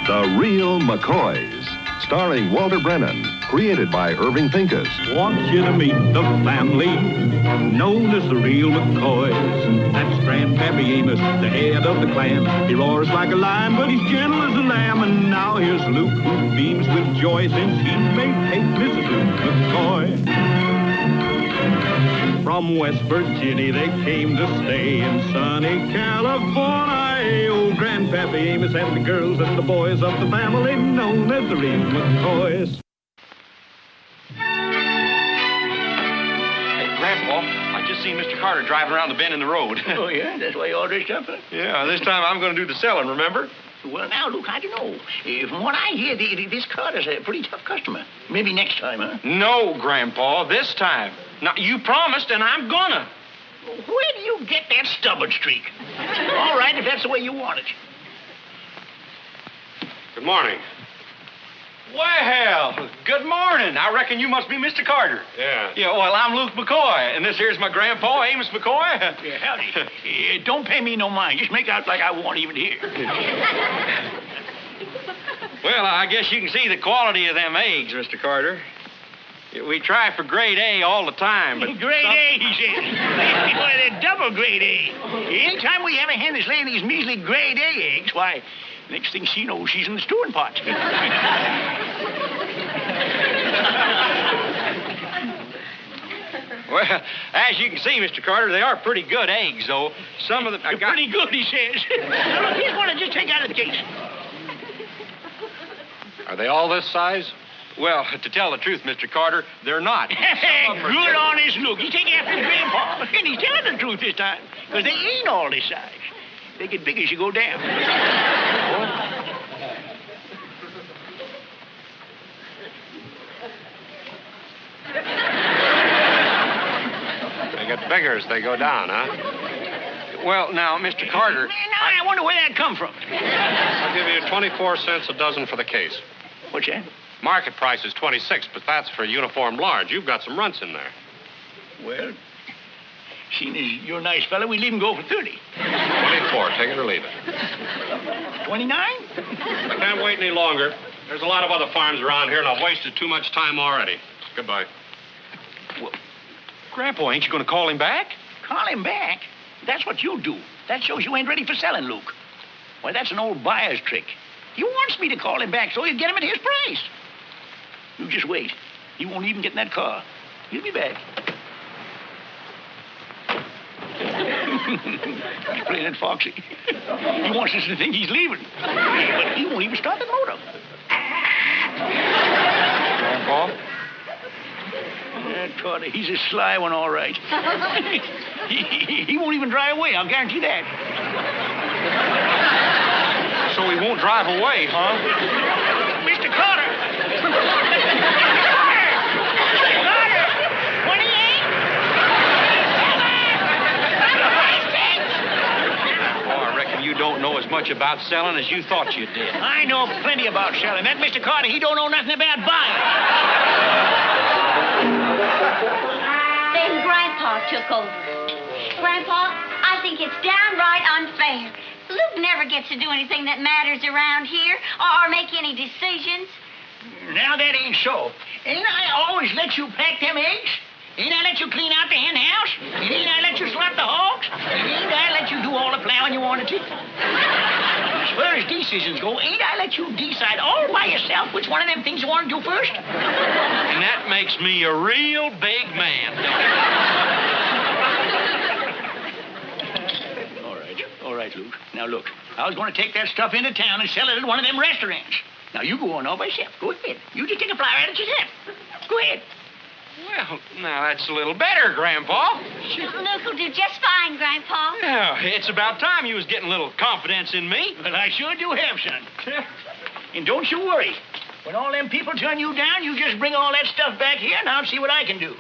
The Real Mccoys, starring Walter Brennan, created by Irving Pincus. Want you to meet the family known as the Real Mccoys. That's Grandpappy Amos, the head of the clan. He roars like a lion, but he's gentle as a lamb. And now here's Luke, who beams with joy since he made Kate Mrs. Luke McCoy. From West Virginia they came to stay in sunny California. Old Grandpappy Amos and the girls and the boys of the family known as the Real McCoys. Hey, Grandpa, I just seen Mr. Carter driving around the bend in the road. Oh, yeah? That's why you all dressed up, huh? Yeah, this time I'm going to do the selling, remember? Well, now, Luke, I don't know. From what I hear, this Carter's a pretty tough customer. Maybe next time, huh? No, Grandpa, this time. Now, you promised, and I'm gonna. Where do you get that stubborn streak? All right, if that's the way you want it. Good morning. Well, good morning. I reckon you must be Mr. Carter. Yeah. Yeah, well, I'm Luke McCoy, and this here's my grandpa, Amos McCoy. Yeah, howdy. Don't pay me no mind. Just make out like I won't even hear. Well, I guess you can see the quality of them eggs, Mr. Carter. We try for grade A all the time, but... Grade A, he says. Boy, they're double grade A. Anytime we have a hen that's laying these measly grade A eggs, why, next thing she knows, she's in the stewing pot. Well, as you can see, Mr. Carter, they are pretty good eggs, though. Some of them... Pretty good, he says. Now, look, here's one I just take out of the case. Are they all this size? Well, to tell the truth, Mr. Carter, they're not. Good honest Luke. He's taking after his grandpa. And he's telling the truth this time. Because they ain't all this size. They get big as you go down. They get bigger as they go down, huh? Well, now, Mr. Carter... Now, I wonder where that come from. I'll give you 24 cents a dozen for the case. What's that? Market price is 26, but that's for uniform large. You've got some runts in there. Well, seeing as you're a nice fella, we leave him go for 30. 24, take it or leave it. 29? I can't wait any longer. There's a lot of other farms around here, and I've wasted too much time already. Goodbye. Well, Grandpa, ain't you going to call him back? Call him back? That's what you do. That shows you ain't ready for selling, Luke. Why, that's an old buyer's trick. He wants me to call him back so he'll get him at his price. You just wait. He won't even get in that car. He'll be back. He's playing that foxy. He wants us to think he's leaving. But he won't even start the motor. Grandpa? That Carter, he's a sly one, all right. He won't even drive away, I'll guarantee that. So he won't drive away, huh? Mr. Carter! Carter! 28? Oh, I reckon you don't know as much about selling as you thought you did. I know plenty about selling. That Mr. Carter, he don't know nothing about buying. Then Grandpa took over. Grandpa, I think it's downright unfair. Luke never gets to do anything that matters around here or make any decisions. Now, that ain't so. Ain't I always let you pack them eggs? Ain't I let you clean out the hen house? Ain't I let you slap the hogs? Ain't I let you do all the plowing you wanted to? As far as decisions go, ain't I let you decide all by yourself which one of them things you want to do first? And that makes me a real big man. All right, Luke. Now, look, I was going to take that stuff into town and sell it at one of them restaurants. Now, you go on all by yourself. Go ahead. You just take a flyer at it yourself. Go ahead. Well, now that's a little better, Grandpa. Luke will do just fine, Grandpa. Yeah, it's about time you was getting a little confidence in me. Well, I sure do have, son. And don't you worry. When all them people turn you down, you just bring all that stuff back here, and I'll see what I can do.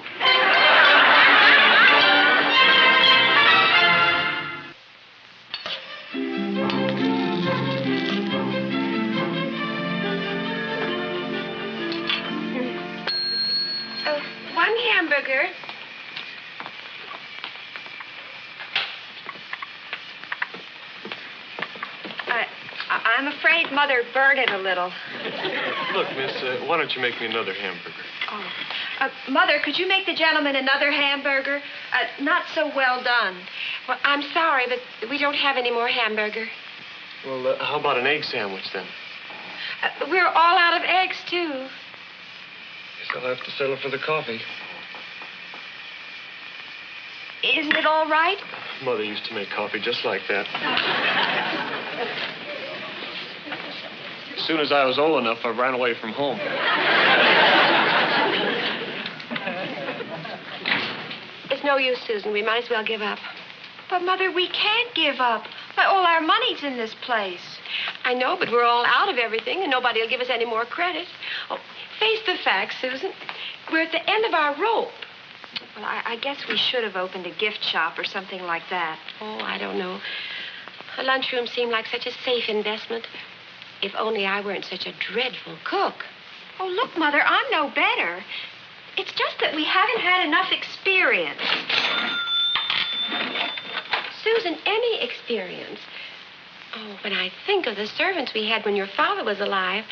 One hamburger. I'm afraid Mother burned it a little. Look, miss, why don't you make me another hamburger? Oh. Mother, could you make the gentleman another hamburger? Not so well done. Well, I'm sorry, but we don't have any more hamburger. Well, how about an egg sandwich, then? We're all out of eggs, too. Guess I'll have to settle for the coffee. Isn't it all right? Mother used to make coffee just like that. As soon as I was old enough, I ran away from home. It's no use, Susan. We might as well give up. But, Mother, we can't give up. Why, all our money's in this place. I know, but we're all out of everything, and nobody will give us any more credit. Oh, face the facts, Susan. We're at the end of our rope. Well, I guess we should have opened a gift shop or something like that. Oh, I don't know. A lunchroom seemed like such a safe investment. If only I weren't such a dreadful cook. Oh, look, Mother, I'm no better. It's just that we haven't had enough experience. Susan, any experience. Oh, when I think of the servants we had when your father was alive,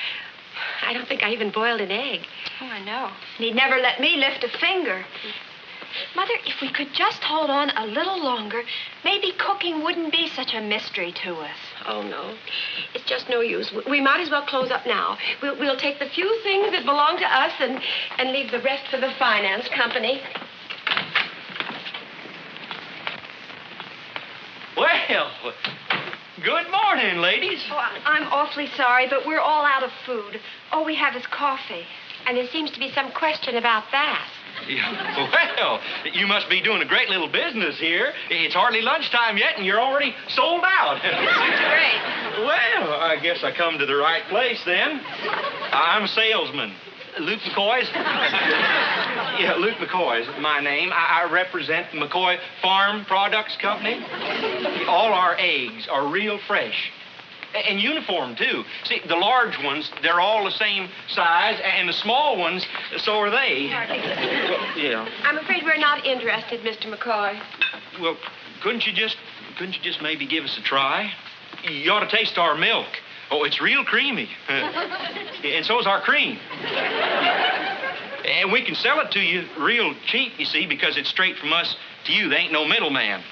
I don't think I even boiled an egg. Oh, I know. And he'd never let me lift a finger. Mother, if we could just hold on a little longer, maybe cooking wouldn't be such a mystery to us. Oh, no. It's just no use. We might as well close up now. We'll take the few things that belong to us and leave the rest for the finance company. Well, good morning, ladies. Oh, I'm awfully sorry, but we're all out of food. All we have is coffee. And there seems to be some question about that. Yeah, well, you must be doing a great little business here. It's hardly lunchtime yet, and you're already sold out. That's great. Well, I guess I come to the right place then. I'm a salesman. Luke Mccoys. Yeah, Luke Mccoys, my name. I represent the McCoy Farm Products Company. All our eggs are real fresh. And uniform, too. See, the large ones, they're all the same size, and the small ones, so are they. Well, yeah. I'm afraid we're not interested, Mr. McCoy. Well, couldn't you just maybe give us a try? You ought to taste our milk. Oh, it's real creamy. And so is our cream. And we can sell it to you real cheap, you see, because it's straight from us to you. There ain't no middleman.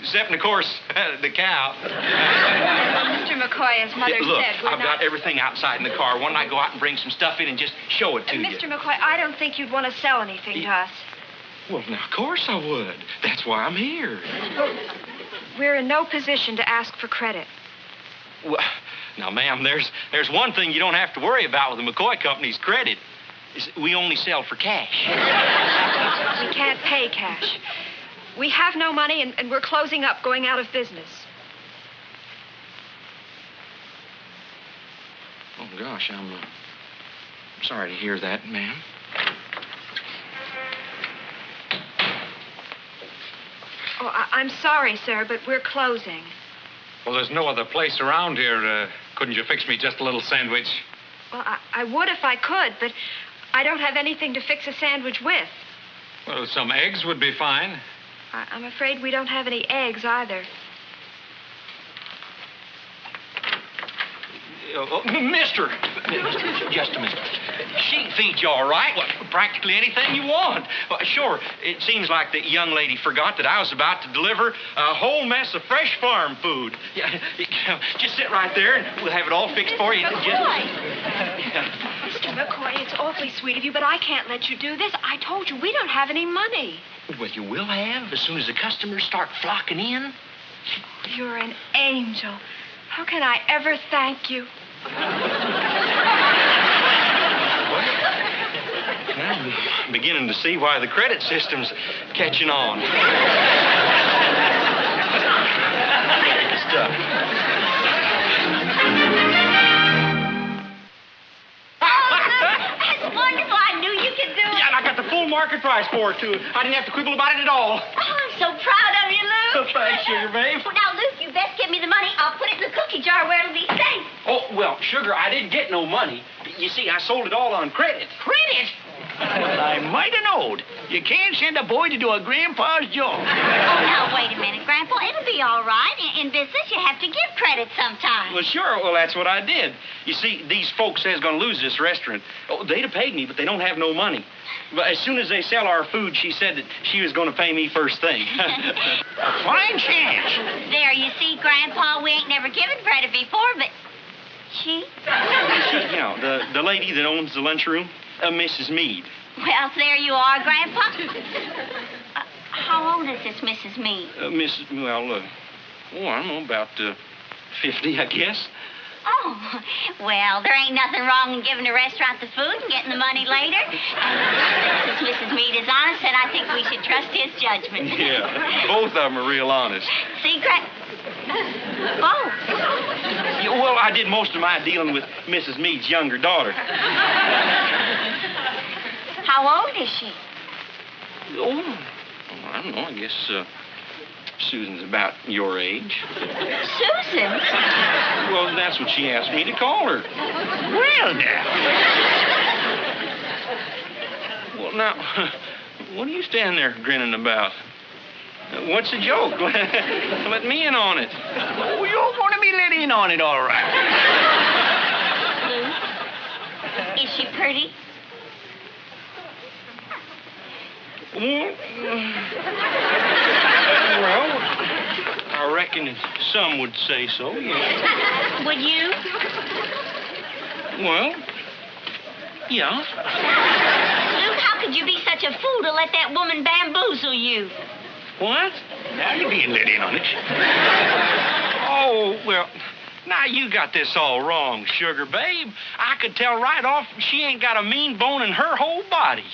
Except, of course, the cow. Mr. McCoy, as Mother Look, said, I've got everything outside in the car. Why don't I go out and bring some stuff in and just show it to you? Mr. McCoy, I don't think you'd want to sell anything to us. Well, now, of course I would. That's why I'm here. We're in no position to ask for credit. Well, now, ma'am, there's one thing you don't have to worry about with the McCoy Company's credit. Is we only sell for cash. We can't pay cash. We have no money, and we're closing up, going out of business. Oh, gosh, I'm sorry to hear that, ma'am. Oh, I'm sorry, sir, but we're closing. Well, there's no other place around here. Couldn't you fix me just a little sandwich? Well, I would if I could, but I don't have anything to fix a sandwich with. Well, some eggs would be fine. I'm afraid we don't have any eggs either. Mister, just a minute. She can feed you all right. Well, practically anything you want. Well, sure, it seems like the young lady forgot that I was about to deliver a whole mess of fresh farm food. Yeah, just sit right there, and we'll have it all fixed for you. Mr. McCoy, it's awfully sweet of you, but I can't let you do this. I told you we don't have any money. Well, you will have as soon as the customers start flocking in. You're an angel. How can I ever thank you? Well, I'm beginning to see why the credit system's catching on. Stuff. That's wonderful. I knew you could do it. Yeah, and I got the full market price for it, too. I didn't have to quibble about it at all. Oh, I'm so proud of you, Luke. Thanks, Sugar Babe. Well, now, Luke, you best give me the money. I'll put it in the cookie jar where it'll be safe. Oh, well, Sugar, I didn't get no money. You see, I sold it all on credit. Credit? Well, I might have knowed. You can't send a boy to do a grandpa's job. Oh, now, wait a minute, Grandpa. It'll be all right. In business, you have to give credit sometimes. Well, sure. Well, that's what I did. You see, these folks says going to lose this restaurant. Oh, they'd have paid me, but they don't have no money. But as soon as they sell our food, she said that she was going to pay me first thing. A fine chance. There, you see, Grandpa, we ain't never given credit before, but she? You know, the lady that owns the lunchroom, Mrs. Meade. Well, there you are, Grandpa. How old is this Mrs. Meade? I don't know, about 50, I guess. Oh, well, there ain't nothing wrong in giving the restaurant the food and getting the money later. And since Mrs. Meade is honest, then I think we should trust his judgment. Yeah, both of them are real honest. See, both? Yeah, well, I did most of my dealing with Mrs. Meade's younger daughter. How old is she? Oh, I don't know. I guess Susan's about your age. Susan? Well, that's what she asked me to call her. Well, now. Well, now, what are you standing there grinning about? What's the joke? Let me in on it. Oh, you're going to be let in on it, all right. Is she pretty? Well, I reckon some would say so, yeah. Would you? Well, yeah. Luke, how could you be such a fool to let that woman bamboozle you? What? Now you're being let in on it. Oh, well, now you got this all wrong, sugar babe. I could tell right off she ain't got a mean bone in her whole body.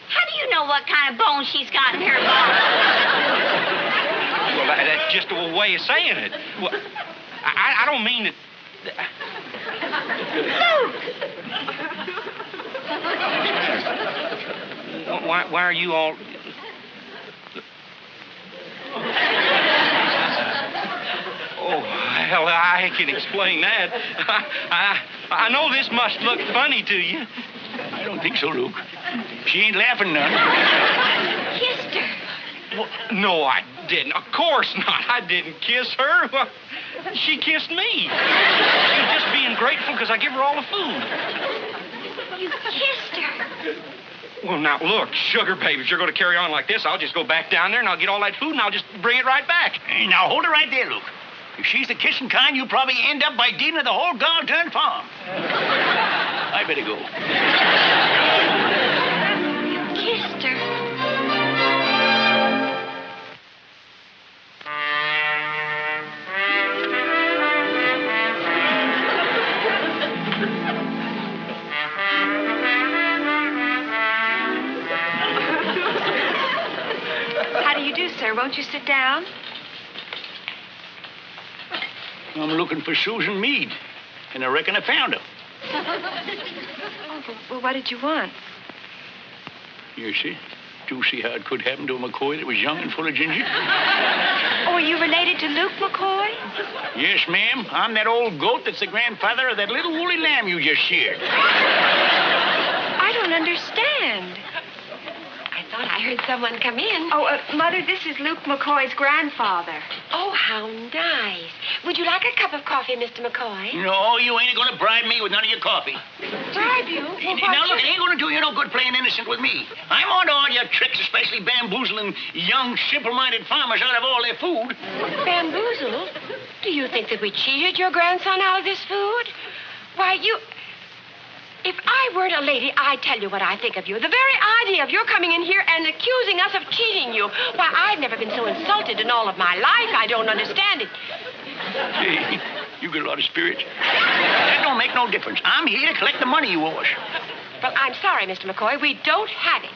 How do you know what kind of bone she's got in her body? Well, that's just a way of saying it. Well, I don't mean it. Luke! Why are you all... Oh, hell, I can explain that. I know this must look funny to you. I don't think so, Luke. She ain't laughing none. Kissed her. Well, no, I didn't. Of course not. I didn't kiss her. Well, she kissed me. She was just being grateful because I give her all the food. You kissed her. Well, now, look, sugar baby, if you're going to carry on like this, I'll just go back down there and I'll get all that food and I'll just bring it right back. Hey, now, hold it right there, Luke. If she's the kissing kind, you'll probably end up by dealing with the whole darn farm. I better go. You kissed her. How do you do, sir? Won't you sit down? I'm looking for Susan Meade, and I reckon I found her. Oh, well, what did you want? You see? Do you see how it could happen to a McCoy that was young and full of ginger? Oh, are you related to Luke McCoy? Yes, ma'am. I'm that old goat that's the grandfather of that little woolly lamb you just sheared. I don't understand. I thought I heard someone come in. Oh, Mother, this is Luke McCoy's grandfather. Oh, how nice. Would you like a cup of coffee, Mr. McCoy? No, you ain't going to bribe me with none of your coffee. Bribe you? Well, Now, look, it ain't going to do you no good playing innocent with me. I'm on to all your tricks, especially bamboozling young, simple-minded farmers out of all their food. Bamboozled? Do you think that we cheated your grandson out of this food? Why, you... If I weren't a lady, I'd tell you what I think of you. The very idea of your coming in here and accusing us of cheating you. Why, I've never been so insulted in all of my life. I don't understand it. Hey, you got a lot of spirit. That don't make no difference. I'm here to collect the money you owe us. Well, I'm sorry, Mr. McCoy. We don't have it.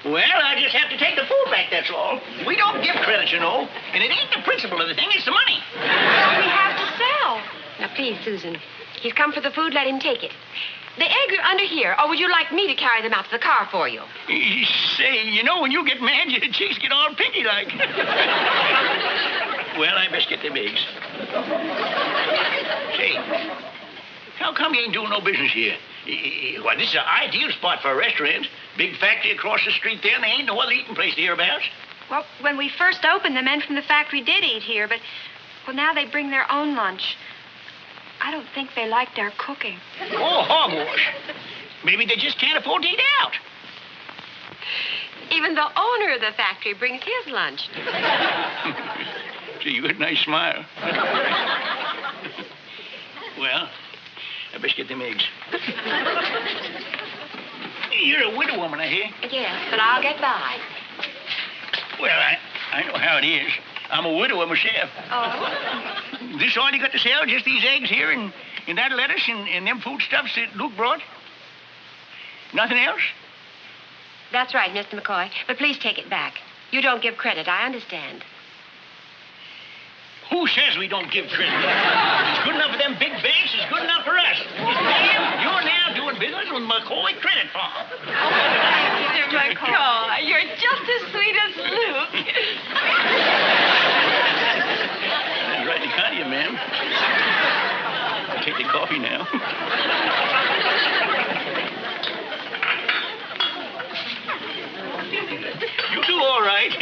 Well, I just have to take the food back, that's all. We don't give credit, you know. And it ain't the principle of the thing, it's the money. we have to sell. Now, please, Susan. He's come for the food. Let him take it. The eggs are under here, or would you like me to carry them out to the car for you? Say, you know, when you get mad, your cheeks get all pinky-like. Well, I best get them eggs. Say, how come you ain't doing no business here? Well, this is an ideal spot for a restaurant. Big factory across the street there, and there ain't no other eating place hereabouts. Well, when we first opened, the men from the factory did eat here, but, well, now they bring their own lunch. I don't think they liked our cooking. Oh, hogwash. Maybe they just can't afford to eat out. Even the owner of the factory brings his lunch. Gee, you got a nice smile. Well, I best get them eggs. You're a widow woman, I hear. Yes, but I'll get by. Well, I know how it is. I'm a widower myself. Oh? This all you got to sell? Just these eggs here and that lettuce and them foodstuffs that Luke brought? Nothing else? That's right, Mr. McCoy. But please take it back. You don't give credit, I understand. Who says we don't give credit? It's good enough for them big banks. It's good enough for us. Ma'am, you're now doing business with McCoy Credit Farm. Mr. McCoy, you're just as sweet as Luke. You're right in kind of you, ma'am. I'll take the coffee now. You do all right.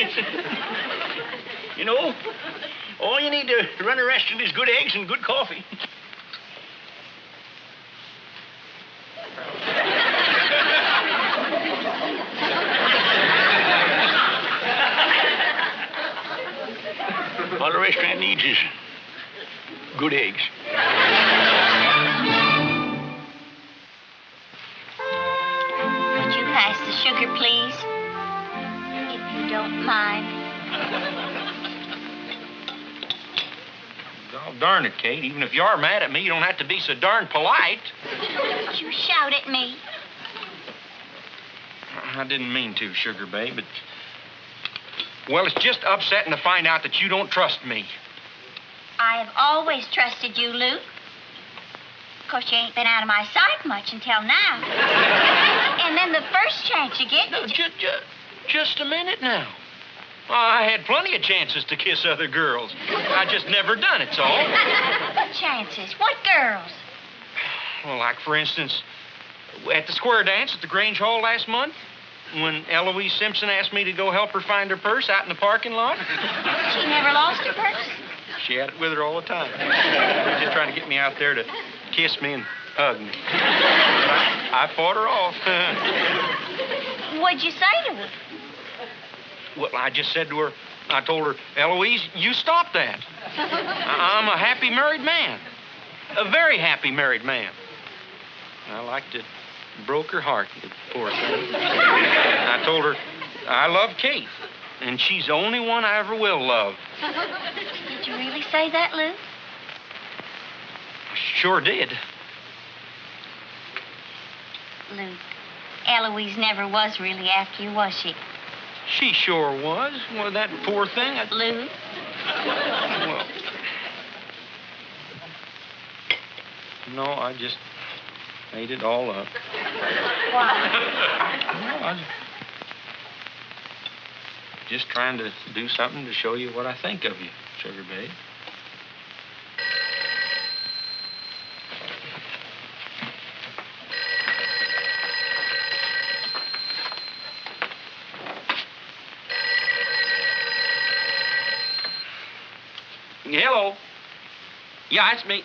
You know, all you need to run a restaurant is good eggs and good coffee. All the restaurant needs is good eggs. Would you pass the sugar, please? If you don't mind. Oh, darn it, Kate. Even if you are mad at me, you don't have to be so darn polite. Did you shout at me? I didn't mean to, Sugar Babe, but... Well, it's just upsetting to find out that you don't trust me. I have always trusted you, Luke. Of course, you ain't been out of my sight much until now. And then the first chance you get... No, just a minute now. I had plenty of chances to kiss other girls. I just never done it, all. What chances? What girls? Well, like, for instance, at the square dance at the Grange Hall last month, when Eloise Simpson asked me to go help her find her purse out in the parking lot. She never lost her purse? She had it with her all the time. Just trying to get me out there to kiss me and hug me. I fought her off. What'd you say to her? Well, I just said to her, I told her, Eloise, you stop that. I'm a happy married man. A very happy married man. I liked it. Broke her heart, the poor thing. I told her, I love Kate, and she's the only one I ever will love. Did you really say that, Luke? Sure did. Luke, Eloise never was really after you, was she? She sure was. Well, that poor thing. Luke? Well, no, I just made it all up. Why? Well, I was just trying to do something to show you what I think of you, Sugar Babe. Hello. Yeah, it's me.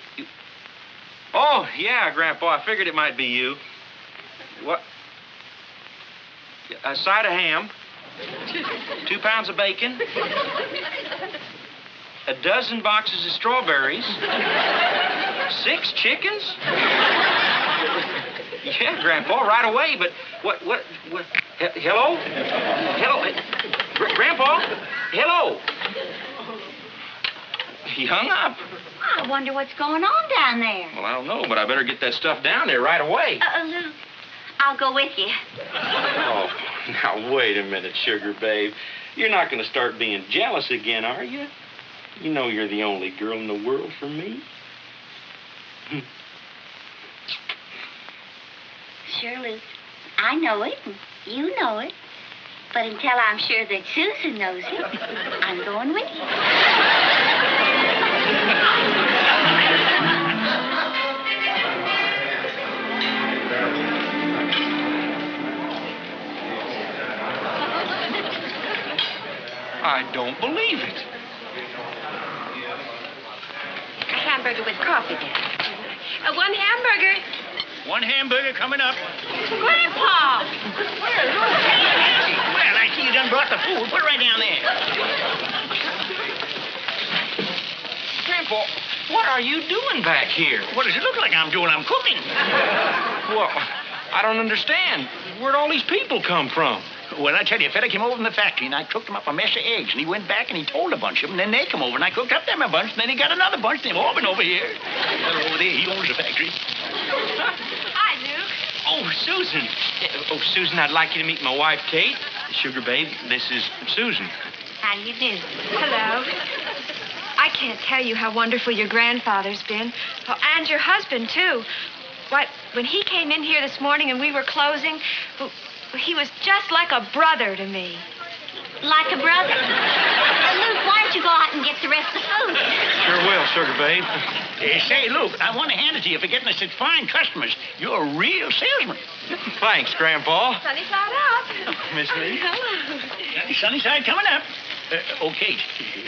Oh, yeah, Grandpa. I figured it might be you. What? A side of ham, 2 pounds of bacon, a dozen boxes of strawberries, 6 chickens? Yeah, Grandpa, right away. But what? Hello? Hello? Grandpa? Hello? He hung up. I wonder what's going on down there. Well, I don't know, but I better get that stuff down there right away. Luke, I'll go with you. Oh, now, wait a minute, Sugar Babe. You're not going to start being jealous again, are you? You know you're the only girl in the world for me. Sure, Luke. I know it, and you know it. But until I'm sure that Susan knows it, I'm going with you. I don't believe it. A hamburger with coffee, then. One hamburger. One hamburger coming up. Grandpa! Well, I see you done brought the food. Put it right down there. Grandpa, what are you doing back here? What does it look like I'm doing? I'm cooking. Well, I don't understand. Where'd all these people come from? Well, I tell you, a fella came over from the factory, and I cooked him up a mess of eggs. And he went back and he told a bunch of them. And then they come over, and I cooked up them a bunch. And then he got another bunch. They've all been over here. Well, over there, he owns the factory. Hi, Luke. Oh, Susan. Oh, Susan, I'd like you to meet my wife, Kate. Sugar babe, this is Susan. How do you do? Hello. I can't tell you how wonderful your grandfather's been. Oh, and your husband, too. Why, when he came in here this morning and we were closing, well, he was just like a brother to me. Like a brother? Luke, why don't you go out and get the rest of the food? Sure will, Sugar babe. Say, Luke, I want to hand it to you for getting us such fine customers. You're a real salesman. Thanks, Grandpa. Sunny side up. Miss Lee. Hello. Sunny side coming up. Kate,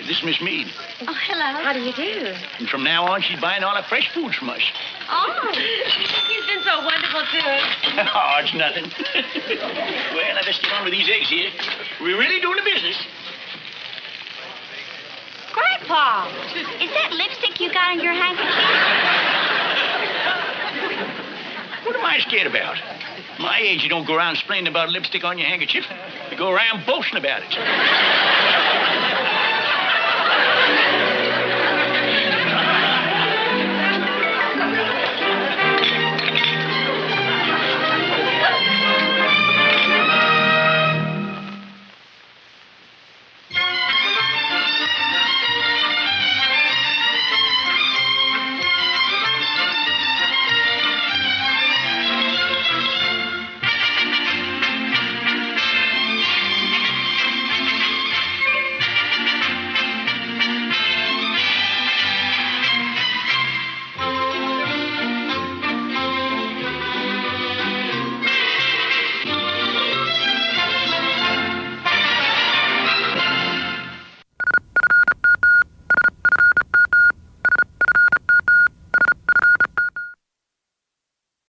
this is Miss Meade. Oh, hello. How do you do? And from now on, she's buying all our fresh foods from us. Oh. He's been so wonderful to us. Oh, it's nothing. Well, I just get on with these eggs here. We're really doing the business. Grandpa, is that lipstick you got on your handkerchief? What am I scared about? My age, you don't go around spraying about lipstick on your handkerchief. You go around boasting about it.